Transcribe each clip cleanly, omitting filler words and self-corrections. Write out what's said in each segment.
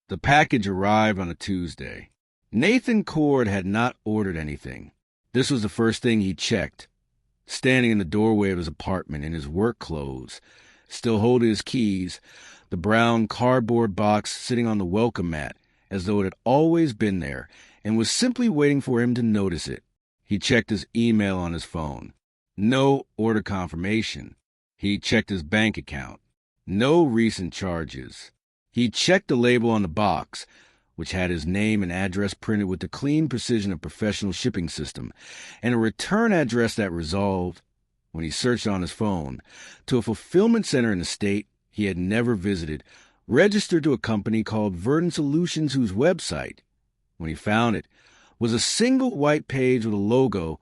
The package arrived on a Tuesday. Nathan Cord had not ordered anything. This was the first thing he checked. Standing in the doorway of his apartment in his work clothes, still holding his keys, the brown cardboard box sitting on the welcome mat as though it had always been there and was simply waiting for him to notice it. He checked his email on his phone. No order confirmation. He checked his bank account. No recent charges. He checked the label on the box, which had his name and address printed with the clean precision of professional shipping system, and a return address that resolved, when he searched on his phone, to a fulfillment center in a state he had never visited, registered to a company called Verdant Solutions, whose website, when he found it, was a single white page with a logo,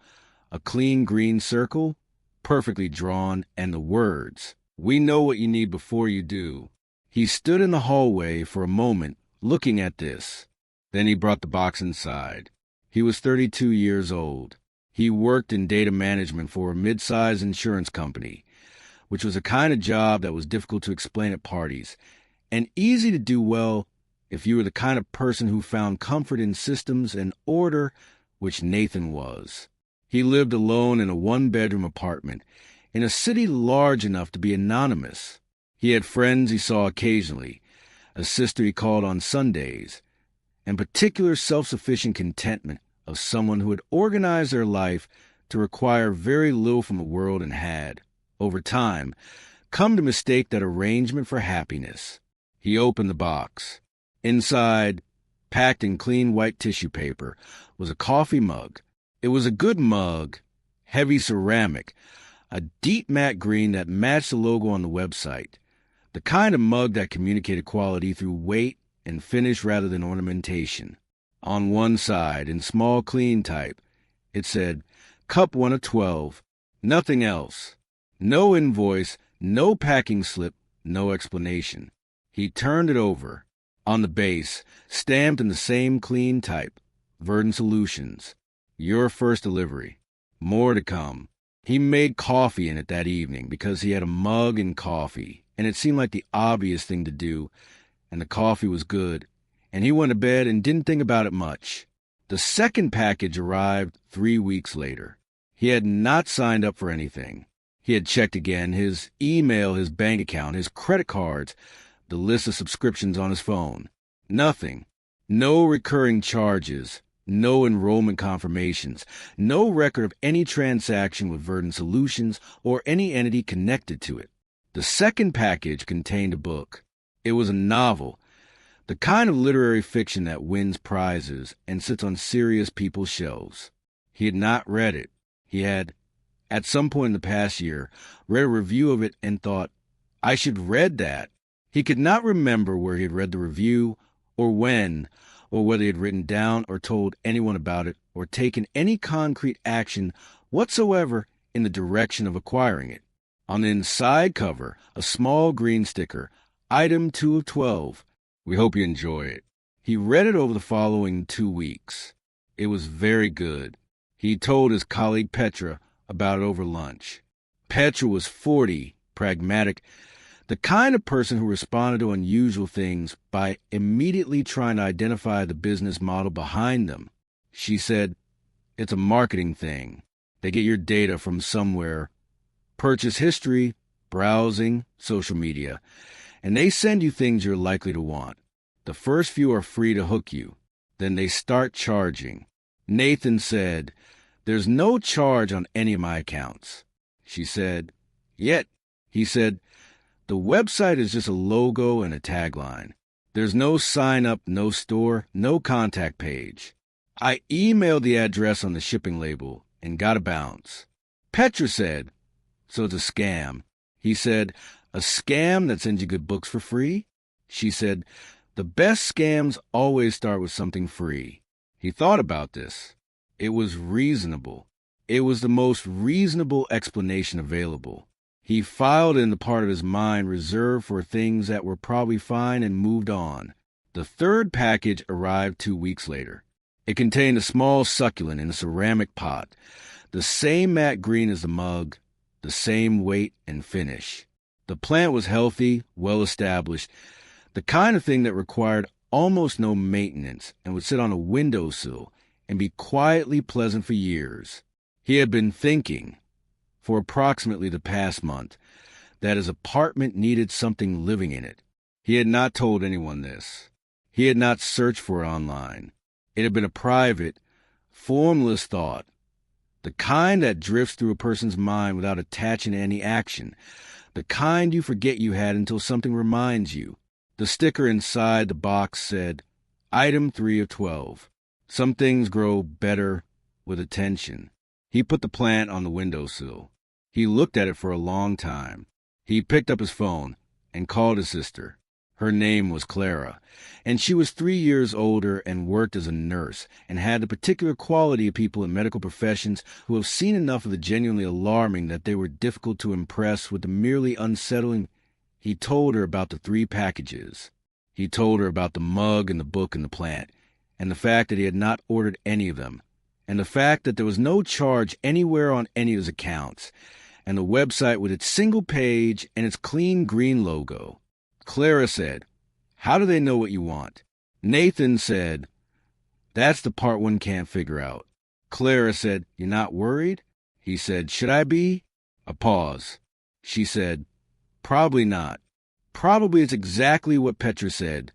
a clean green circle, perfectly drawn, and the words, "We know what you need before you do." He stood in the hallway for a moment, looking at this. Then he brought the box inside. He was 32 years old. He worked in data management for a mid-sized insurance company, which was a kind of job that was difficult to explain at parties, and easy to do well if you were the kind of person who found comfort in systems and order, which Nathan was. He lived alone in a one-bedroom apartment in a city large enough to be anonymous. He had friends he saw occasionally, a sister he called on Sundays, and particular self-sufficient contentment of someone who had organized their life to require very little from the world and had, over time, come to mistake that arrangement for happiness. He opened the box. Inside, packed in clean white tissue paper, was a coffee mug. It was a good mug, heavy ceramic, a deep matte green that matched the logo on the website, the kind of mug that communicated quality through weight and finish rather than ornamentation. On one side, in small clean type, it said, "Cup 1 of 12, nothing else." No invoice, no packing slip, no explanation. He turned it over. On the base, stamped in the same clean type, Verdant Solutions. Your first delivery. More to come. He made coffee in it that evening because he had a mug and coffee, and it seemed like the obvious thing to do, and the coffee was good, and he went to bed and didn't think about it much. The second package arrived 3 weeks later. He had not signed up for anything. He had checked again his email, his bank account, his credit cards, the list of subscriptions on his phone. Nothing. No recurring charges. No enrollment confirmations. No record of any transaction with Verdant Solutions or any entity connected to it. The second package contained a book. It was a novel, the kind of literary fiction that wins prizes and sits on serious people's shelves. He had not read it. He had, at some point in the past year, read a review of it and thought, I should read that. He could not remember where he had read the review, or when, or whether he had written down or told anyone about it, or taken any concrete action whatsoever in the direction of acquiring it. On the inside cover, a small green sticker, Item 2 of 12. We hope you enjoy it. He read it over the following 2 weeks. It was very good. He told his colleague Petra about it over lunch. Petra was 40, pragmatic, the kind of person who responded to unusual things by immediately trying to identify the business model behind them. She said, it's a marketing thing. They get your data from somewhere. Purchase history, browsing, social media, and they send you things you're likely to want. The first few are free to hook you. Then they start charging. Nathan said, there's no charge on any of my accounts. She said, yet. He said, the website is just a logo and a tagline. There's no sign up, no store, no contact page. I emailed the address on the shipping label and got a bounce. Petra said, so it's a scam. He said, a scam that sends you good books for free? She said, the best scams always start with something free. He thought about this. It was reasonable. It was the most reasonable explanation available. He filed in the part of his mind reserved for things that were probably fine and moved on. The third package arrived 2 weeks later. It contained a small succulent in a ceramic pot, the same matte green as the mug, the same weight and finish. The plant was healthy, well-established, the kind of thing that required almost no maintenance and would sit on a windowsill and be quietly pleasant for years. He had been thinking, for approximately the past month, that his apartment needed something living in it. He had not told anyone this. He had not searched for it online. It had been a private, formless thought, the kind that drifts through a person's mind without attaching to any action, the kind you forget you had until something reminds you. The sticker inside the box said, Item 3 of 12. Some things grow better with attention. He put the plant on the windowsill. He looked at it for a long time. He picked up his phone and called his sister. Her name was Clara, and she was 3 years older and worked as a nurse and had the particular quality of people in medical professions who have seen enough of the genuinely alarming that they were difficult to impress with the merely unsettling. He told her about the 3 packages. He told her about the mug and the book and the plant, and the fact that he had not ordered any of them, and the fact that there was no charge anywhere on any of his accounts, and the website with its single page and its clean green logo. Clara said, How do they know what you want? Nathan said, That's the part one can't figure out. Clara said, You're not worried? He said, Should I be? A pause. She said, Probably not. Probably it's exactly what Petra said.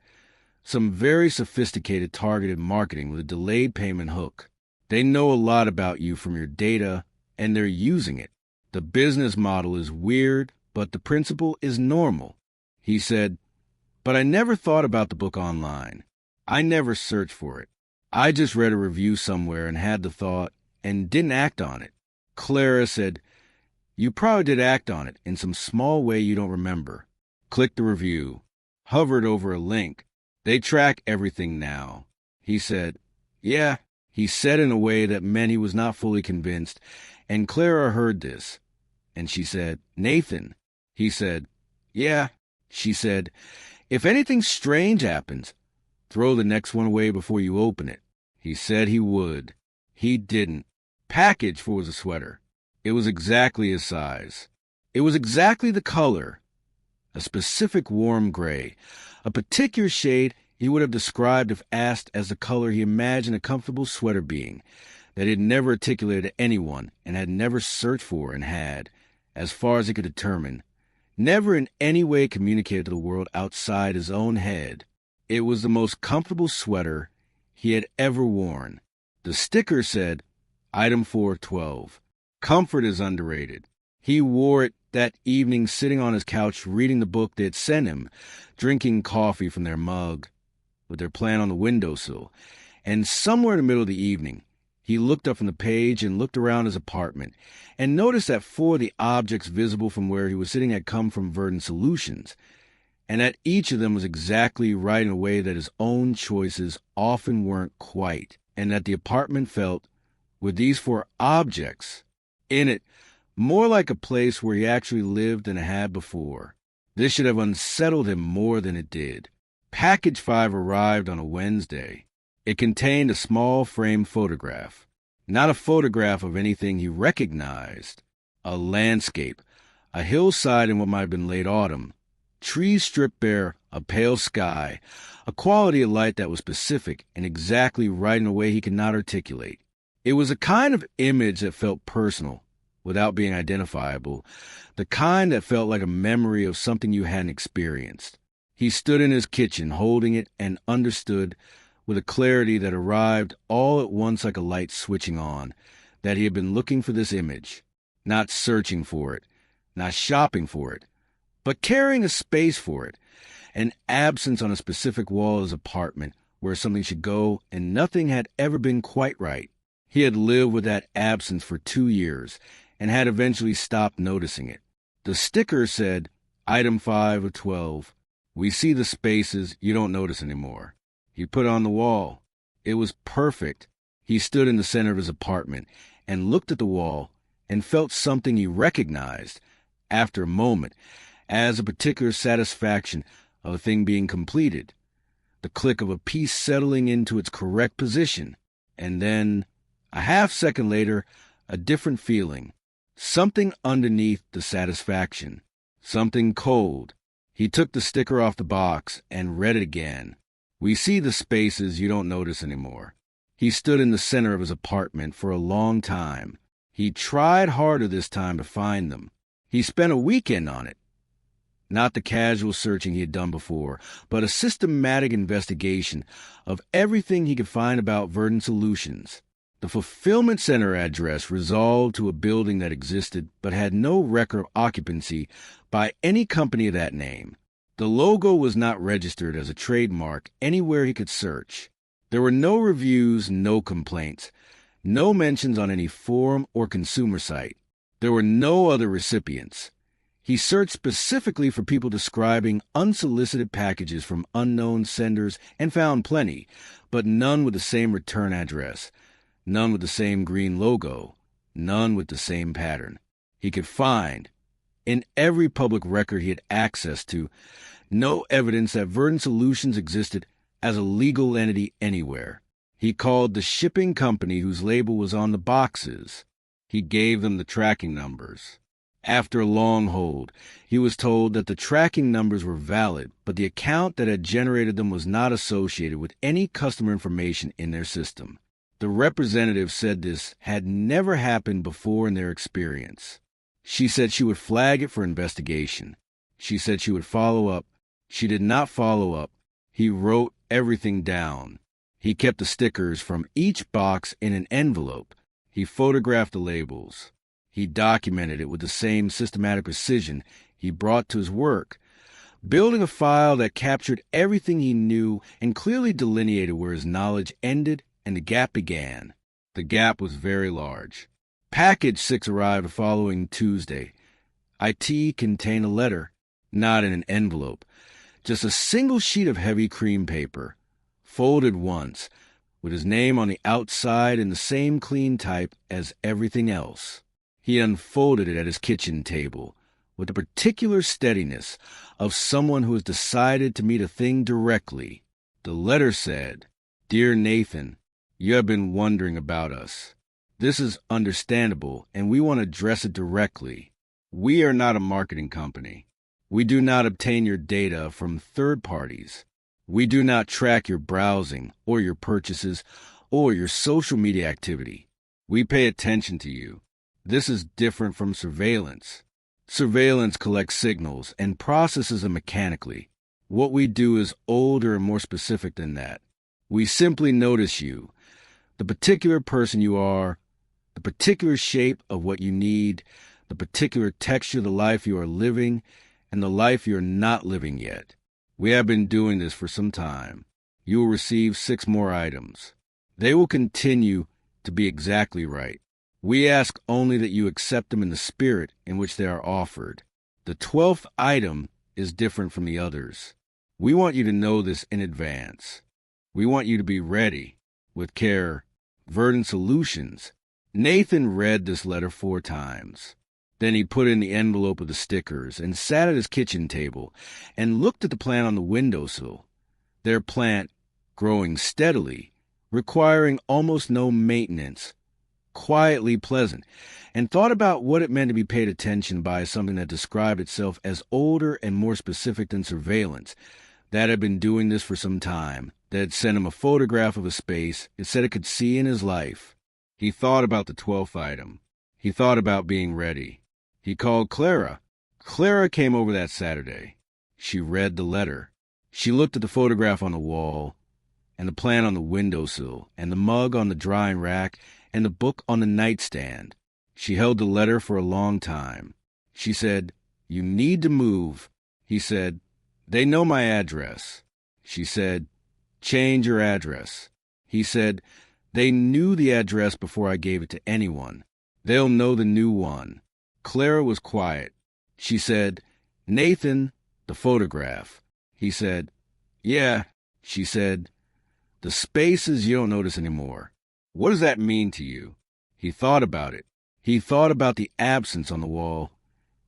Some very sophisticated targeted marketing with a delayed payment hook. They know a lot about you from your data, and they're using it. The business model is weird, but the principle is normal. He said, But I never thought about the book online. I never searched for it. I just read a review somewhere and had the thought and didn't act on it. Clara said, You probably did act on it in some small way you don't remember. Clicked the review. Hovered over a link. They track everything now. He said, Yeah. He said in a way that meant he was not fully convinced, and Clara heard this. And she said, Nathan. He said, Yeah. She said, If anything strange happens, throw the next one away before you open it. He said he would. He didn't. Package for was a sweater. It was exactly his size. It was exactly the color. A specific warm gray. A particular shade he would have described if asked as the color he imagined a comfortable sweater being, that he had never articulated to anyone and had never searched for and had, as far as he could determine, never in any way communicated to the world outside his own head. It was the most comfortable sweater he had ever worn. The sticker said, Item 412. Comfort is underrated. He wore it that evening sitting on his couch reading the book they had sent him, drinking coffee from their mug, with their plant on the windowsill. And somewhere in the middle of the evening, he looked up from the page and looked around his apartment and noticed that 4 of the objects visible from where he was sitting had come from Verdant Solutions, and that each of them was exactly right in a way that his own choices often weren't quite, and that the apartment felt, with these 4 objects in it, more like a place where he actually lived than it had before. This should have unsettled him more than it did. Package 5 arrived on a Wednesday. It contained a small framed photograph. Not a photograph of anything he recognized. A landscape. A hillside in what might have been late autumn. Trees stripped bare, a pale sky. A quality of light that was specific and exactly right in a way he could not articulate. It was a kind of image that felt personal, without being identifiable. The kind that felt like a memory of something you hadn't experienced. He stood in his kitchen holding it and understood, with a clarity that arrived all at once like a light switching on, that he had been looking for this image, not searching for it, not shopping for it, but carrying a space for it, an absence on a specific wall of his apartment where something should go, and nothing had ever been quite right. He had lived with that absence for 2 years, and had eventually stopped noticing it. The sticker said, Item 5 of 12. We see the spaces you don't notice anymore. He put it on the wall. It was perfect. He stood in the center of his apartment and looked at the wall and felt something he recognized, after a moment, as a particular satisfaction of a thing being completed, the click of a piece settling into its correct position, and then, a half-second later, a different feeling, something underneath the satisfaction, something cold. He took the sticker off the box and read it again. We see the spaces you don't notice anymore. He stood in the center of his apartment for a long time. He tried harder this time to find them. He spent a weekend on it. Not the casual searching he had done before, but a systematic investigation of everything he could find about Verdant Solutions. The fulfillment center address resolved to a building that existed but had no record of occupancy by any company of that name. The logo was not registered as a trademark anywhere he could search. There were no reviews, no complaints, no mentions on any forum or consumer site. There were no other recipients. He searched specifically for people describing unsolicited packages from unknown senders and found plenty, but none with the same return address, none with the same green logo, none with the same pattern. He could find, in every public record he had access to, no evidence that Verdant Solutions existed as a legal entity anywhere. He called the shipping company whose label was on the boxes. He gave them the tracking numbers. After a long hold, he was told that the tracking numbers were valid, but the account that had generated them was not associated with any customer information in their system. The representative said this had never happened before in their experience. She said she would flag it for investigation. She said she would follow up. She did not follow up. He wrote everything down. He kept the stickers from each box in an envelope. He photographed the labels. He documented it with the same systematic precision he brought to his work, building a file that captured everything he knew and clearly delineated where his knowledge ended and the gap began. The gap was very large. Package 6 arrived the following Tuesday. IT contained a letter, not in an envelope, just a single sheet of heavy cream paper, folded once, with his name on the outside in the same clean type as everything else. He unfolded it at his kitchen table with the particular steadiness of someone who has decided to meet a thing directly. The letter said, "Dear Nathan, you have been wondering about us. This is understandable, and we want to address it directly. We are not a marketing company. We do not obtain your data from third parties. We do not track your browsing or your purchases or your social media activity. We pay attention to you. This is different from surveillance. Surveillance collects signals and processes them mechanically. What we do is older and more specific than that. We simply notice you, the particular person you are, the particular shape of what you need, the particular texture of the life you are living, and the life you are not living yet. We have been doing this for some time. You will receive 6 more items. They will continue to be exactly right. We ask only that you accept them in the spirit in which they are offered. The 12th item is different from the others. We want you to know this in advance. We want you to be ready. With care, Verdant Solutions." Nathan read this letter 4 times. Then he put in the envelope with the stickers and sat at his kitchen table and looked at the plant on the windowsill. Their plant, growing steadily, requiring almost no maintenance, quietly pleasant, and thought about what it meant to be paid attention by something that described itself as older and more specific than surveillance, that had been doing this for some time, that had sent him a photograph of a space it said it could see in his life. He thought about the 12th item. He thought about being ready. He called Clara. Clara came over that Saturday. She read the letter. She looked at the photograph on the wall, and the plant on the windowsill, and the mug on the drying rack, and the book on the nightstand. She held the letter for a long time. She said, "You need to move." He said, "They know my address." She said, "Change your address." He said, "They knew the address before I gave it to anyone. They'll know the new one." Clara was quiet. She said, "Nathan, the photograph." He said, "Yeah." She said, "The spaces you don't notice anymore. What does that mean to you?" He thought about it. He thought about the absence on the wall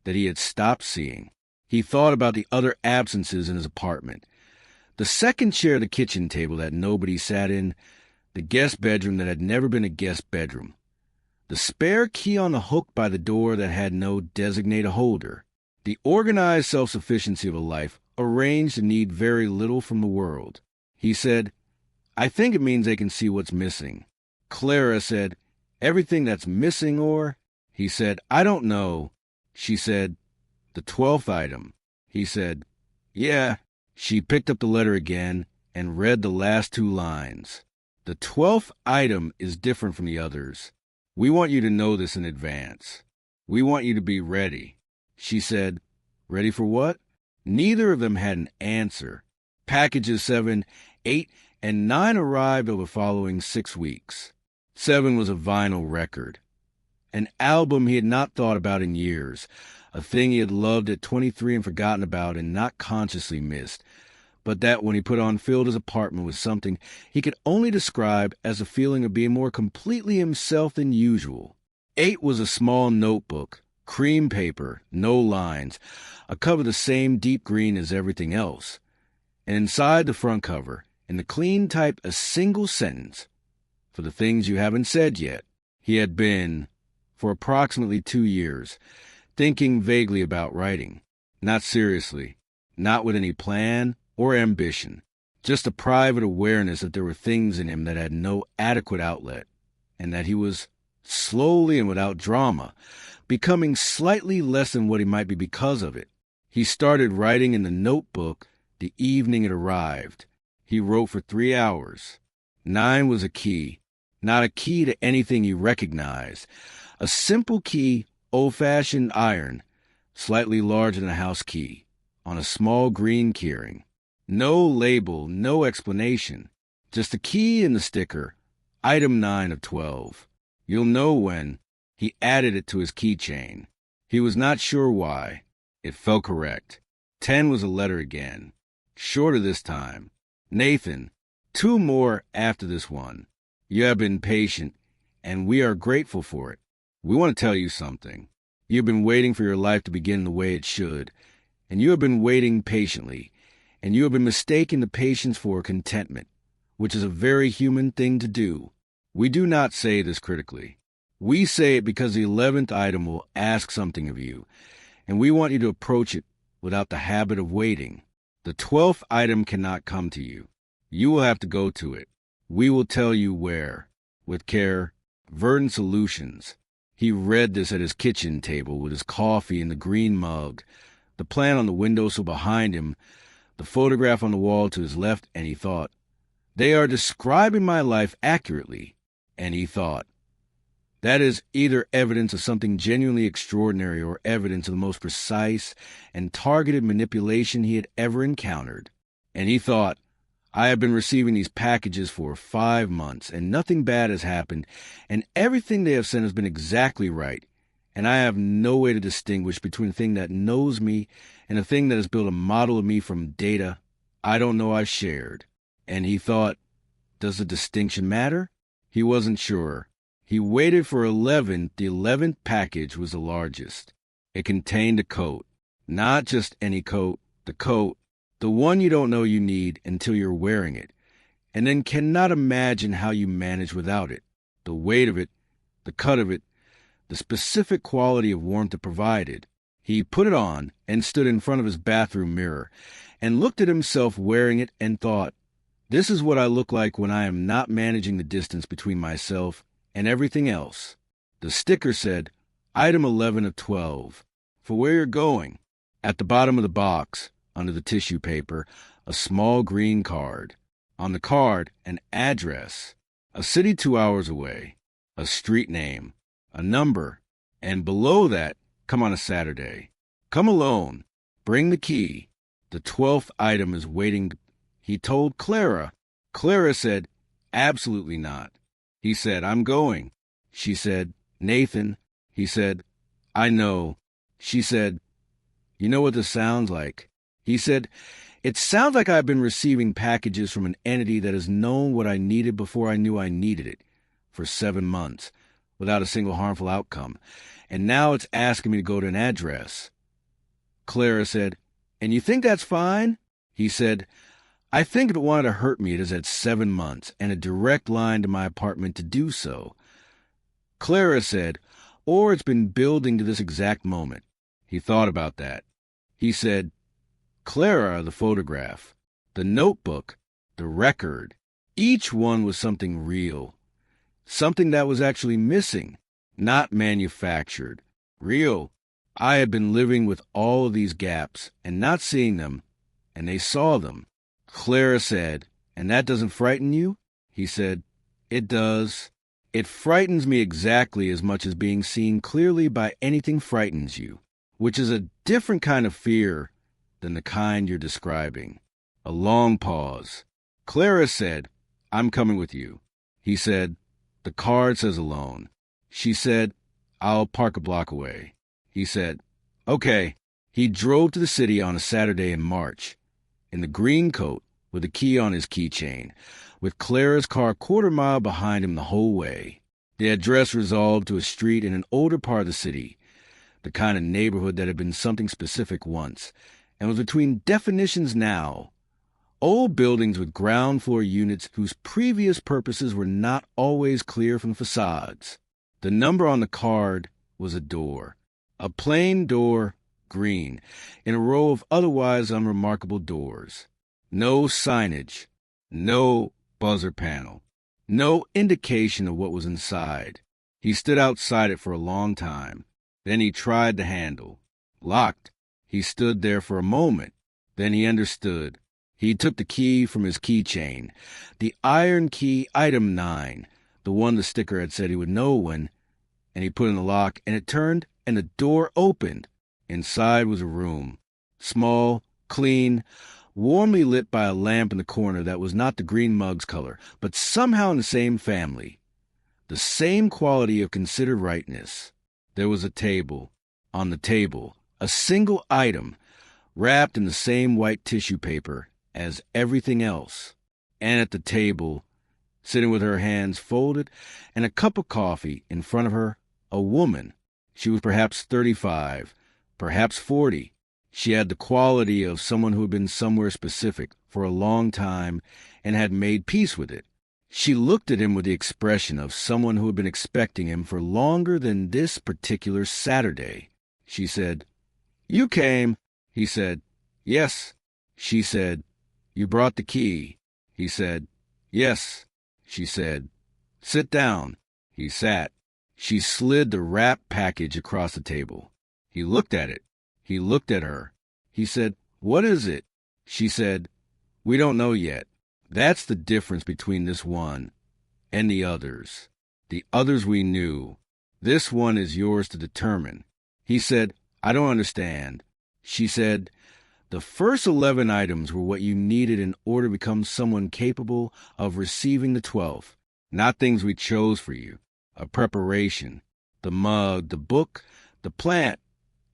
that he had stopped seeing. He thought about the other absences in his apartment. The second chair at the kitchen table that nobody sat in, the guest bedroom that had never been a guest bedroom, the spare key on the hook by the door that had no designated holder, the organized self-sufficiency of a life arranged to need very little from the world. He said, I think it means they can see what's missing. Clara said, everything that's missing, or? He said, I don't know. She said, the 12th item. He said, yeah. She picked up the letter again and read the last 2 lines. The 12th item is different from the others. We want you to know this in advance. We want you to be ready. She said, ready for what? Neither of them had an answer. Packages 7, 8, and 9 arrived over the following 6 weeks. 7 was a vinyl record, an album he had not thought about in years, a thing he had loved at 23 and forgotten about and not consciously missed, but that when he put on filled his apartment with something he could only describe as a feeling of being more completely himself than usual. 8 was a small notebook, cream paper, no lines, a cover the same deep green as everything else, and inside the front cover, in the clean type, a single sentence, for the things you haven't said yet. He had been, for approximately 2 years, thinking vaguely about writing, not seriously, not with any plan or ambition, just a private awareness that there were things in him that had no adequate outlet, and that he was, slowly and without drama, becoming slightly less than what he might be because of it. He started writing in the notebook the evening it arrived. He wrote for 3 hours. 9 was a key, not a key to anything he recognized, a simple key, old-fashioned iron, slightly larger than a house key, on a small green keyring. No label, no explanation, just a key and the sticker, item 9 of 12. You'll know when. He added it to his keychain. He was not sure why. It felt correct. 10 was a letter again, shorter this time. Nathan, 2 more after this one. You have been patient, and we are grateful for it. We want to tell you something. You've been waiting for your life to begin the way it should, and you have been waiting patiently, and you have been mistaking the patience for contentment, which is a very human thing to do. We do not say this critically. We say it because the 11th item will ask something of you, and we want you to approach it without the habit of waiting. The 12th item cannot come to you. You will have to go to it. We will tell you where. With care, Verdant Solutions. He read this at his kitchen table with his coffee in the green mug, the plan on the windowsill behind him, the photograph on the wall to his left, and he thought, they are describing my life accurately. And he thought, that is either evidence of something genuinely extraordinary or evidence of the most precise and targeted manipulation he had ever encountered. And he thought, I have been receiving these packages for 5 months, and nothing bad has happened, and everything they have sent has been exactly right, and I have no way to distinguish between a thing that knows me and a thing that has built a model of me from data I don't know I've shared. And he thought, does the distinction matter? He wasn't sure. He waited for 11. The 11th package was the largest. It contained a coat. Not just any coat, the coat, the one you don't know you need until you're wearing it, and then cannot imagine how you manage without it. The weight of it, the cut of it, the specific quality of warmth it provided. He put it on and stood in front of his bathroom mirror and looked at himself wearing it and thought, this is what I look like when I am not managing the distance between myself and everything else. The sticker said, item 11 of 12, for where you're going. At the bottom of the box, under the tissue paper, a small green card. On the card, an address, a city 2 hours away, a street name, a number, and below that, come on a Saturday. Come alone. Bring the key. The 12th item is waiting. He told Clara. Clara said, absolutely not. He said, I'm going. She said, Nathan. He said, I know. She said, you know what this sounds like? He said, it sounds like I've been receiving packages from an entity that has known what I needed before I knew I needed it for 7 months without a single harmful outcome. And now it's asking me to go to an address. Clara said, and you think that's fine? He said, I think if it wanted to hurt me, it has had 7 months and a direct line to my apartment to do so. Clara said, or it's been building to this exact moment. He thought about that. He said, Clara, the photograph, the notebook, the record. Each one was something real, something that was actually missing, not manufactured. Real. I had been living with all of these gaps and not seeing them, and they saw them. Clara said, "And that doesn't frighten you?" He said, "It does. It frightens me exactly as much as being seen clearly by anything frightens you, which is a different kind of fear than the kind you're describing." A long pause. Clara said, "I'm coming with you." He said, "The card says alone." She said, "I'll park a block away." He said, "Okay." He drove to the city on a Saturday in March, in the green coat, with a key on his keychain, with Clara's car 1/4 mile behind him the whole way. The address resolved to a street in an older part of the city, the kind of neighborhood that had been something specific once, and was between definitions now. Old buildings with ground floor units whose previous purposes were not always clear from facades. The number on the card was a door. A plain door, green, in a row of otherwise unremarkable doors. No signage, no buzzer panel, no indication of what was inside. He stood outside it for a long time. Then he tried the handle. Locked. He stood there for a moment. Then he understood. He took the key from his keychain, the iron key item 9, the one the sticker had said he would know when, and he put in the lock, and it turned, and the door opened. Inside was a room, small, clean, warmly lit by a lamp in the corner that was not the green mug's color, but somehow in the same family, the same quality of considered rightness. There was a table. On the table, a single item, wrapped in the same white tissue paper as everything else. And at the table, sitting with her hands folded and a cup of coffee in front of her, a woman. She was perhaps 35, perhaps 40. She had the quality of someone who had been somewhere specific for a long time and had made peace with it. She looked at him with the expression of someone who had been expecting him for longer than this particular Saturday. She said, "You came." He said, "Yes." She said, "You brought the key." He said, "Yes." She said, "Sit down." He sat. She slid the wrapped package across the table. He looked at it. He looked at her. He said, "What is it?" She said, "We don't know yet. That's the difference between this one and the others. The others we knew. This one is yours to determine." He said, "I don't understand." She said, "The first 11 items were what you needed in order to become someone capable of receiving the 12th, not things we chose for you. A preparation. The mug, the book, the plant.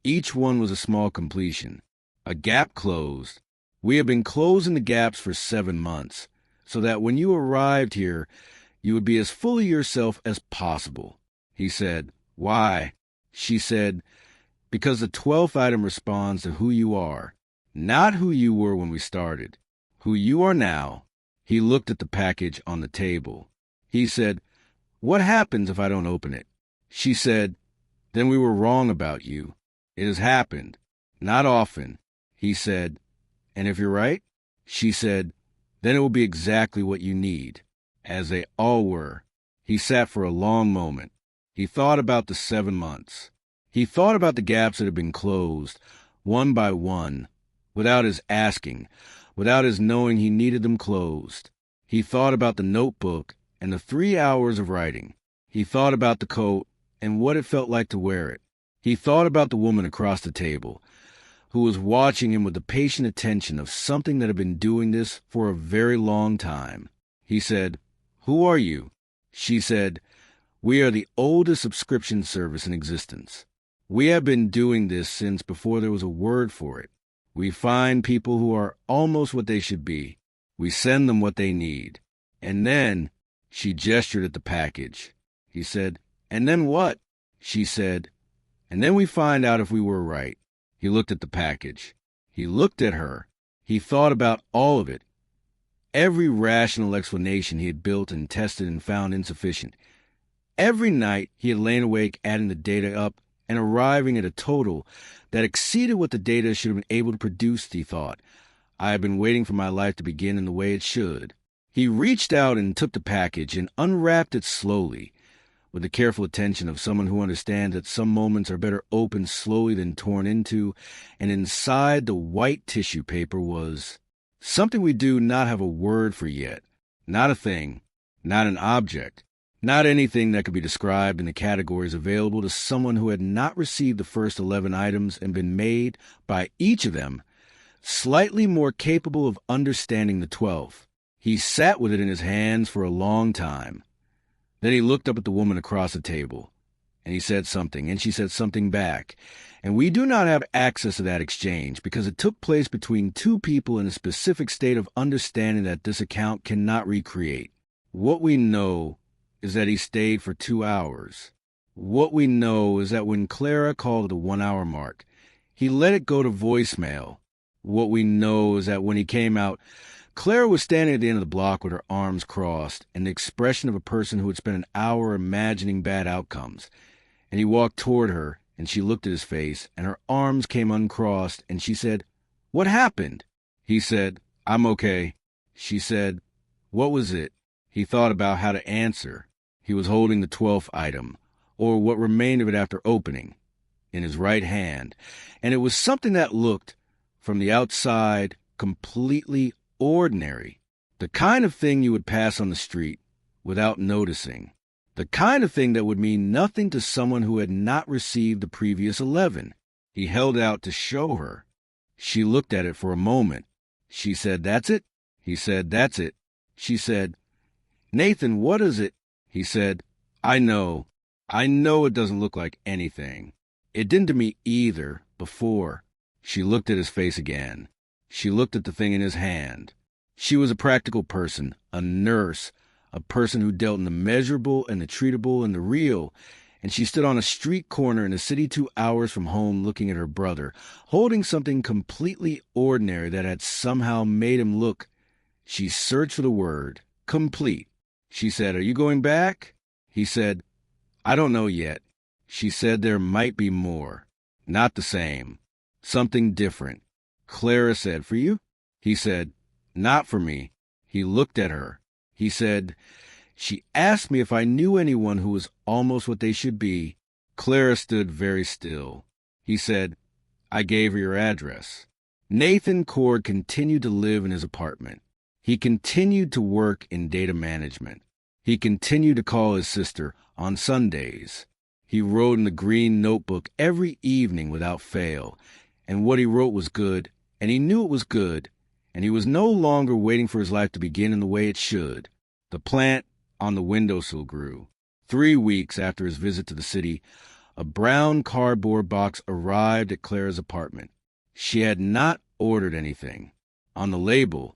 Each one was a small completion. A gap closed. We have been closing the gaps for 7 months, so that when you arrived here, you would be as fully yourself as possible." He said, "Why?" She said, "Because the 12th item responds to who you are, not who you were when we started, who you are now." He looked at the package on the table. He said, "What happens if I don't open it?" She said, "Then we were wrong about you. It has happened. Not often." He said, "And if you're right?" She said, "Then it will be exactly what you need," as they all were. He sat for a long moment. He thought about the 7 months. He thought about the gaps that had been closed, one by one, without his asking, without his knowing he needed them closed. He thought about the notebook and the 3 hours of writing. He thought about the coat and what it felt like to wear it. He thought about the woman across the table, who was watching him with the patient attention of something that had been doing this for a very long time. He said, "Who are you?" She said, "We are the oldest subscription service in existence. We have been doing this since before there was a word for it. We find people who are almost what they should be. We send them what they need. And then," she gestured at the package. He said, "And then what?" She said, "And then we find out if we were right." He looked at the package. He looked at her. He thought about all of it. Every rational explanation he had built and tested and found insufficient. Every night he had lain awake adding the data up and arriving at a total that exceeded what the data should have been able to produce, he thought. I have been waiting for my life to begin in the way it should. He reached out and took the package and unwrapped it slowly, with the careful attention of someone who understands that some moments are better opened slowly than torn into, and inside the white tissue paper was something we do not have a word for yet. Not a thing, not an object, not anything that could be described in the categories available to someone who had not received the first 11 items and been made, by each of them, slightly more capable of understanding the 12th. He sat with it in his hands for a long time. Then he looked up at the woman across the table, and he said something, and she said something back. And we do not have access to that exchange because it took place between two people in a specific state of understanding that this account cannot recreate. What we know is that he stayed for 2 hours. What we know is that when Clara called at the 1 hour mark, he let it go to voicemail. What we know is that when he came out, Clara was standing at the end of the block with her arms crossed and the expression of a person who had spent an hour imagining bad outcomes. And he walked toward her, and she looked at his face, and her arms came uncrossed, and she said, "What happened?" He said, "I'm okay." She said, "What was it?" He thought about how to answer. He was holding the 12th item, or what remained of it after opening, in his right hand, and it was something that looked, from the outside, completely ordinary. The kind of thing you would pass on the street without noticing. The kind of thing that would mean nothing to someone who had not received the previous 11. He held out to show her. She looked at it for a moment. She said, "That's it?" He said, "That's it." She said, "Nathan, what is it?" He said, I know it doesn't look like anything. It didn't to me either, before." She looked at his face again. She looked at the thing in his hand. She was a practical person, a nurse, a person who dealt in the measurable and the treatable and the real, and she stood on a street corner in a city 2 hours from home looking at her brother, holding something completely ordinary that had somehow made him look. She searched for the word, complete. She said, "Are you going back?" He said, "I don't know yet." She said there might be more. Not the same. Something different. Clara said, "For you?" He said, "Not for me." He looked at her. He said, "She asked me if I knew anyone who was almost what they should be." Clara stood very still. He said, "I gave her your address." Nathan Cord continued to live in his apartment. He continued to work in data management. He continued to call his sister on Sundays. He wrote in the green notebook every evening without fail, and what he wrote was good, and he knew it was good, and he was no longer waiting for his life to begin in the way it should. The plant on the windowsill grew. 3 weeks after his visit to the city, a brown cardboard box arrived at Clara's apartment. She had not ordered anything. On the label,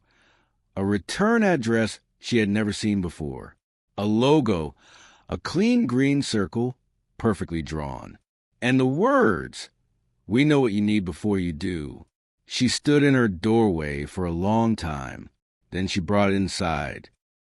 a return address she had never seen before. A logo, a clean green circle, perfectly drawn. And the words, "We know what you need before you do." She stood in her doorway for a long time. Then she brought it inside.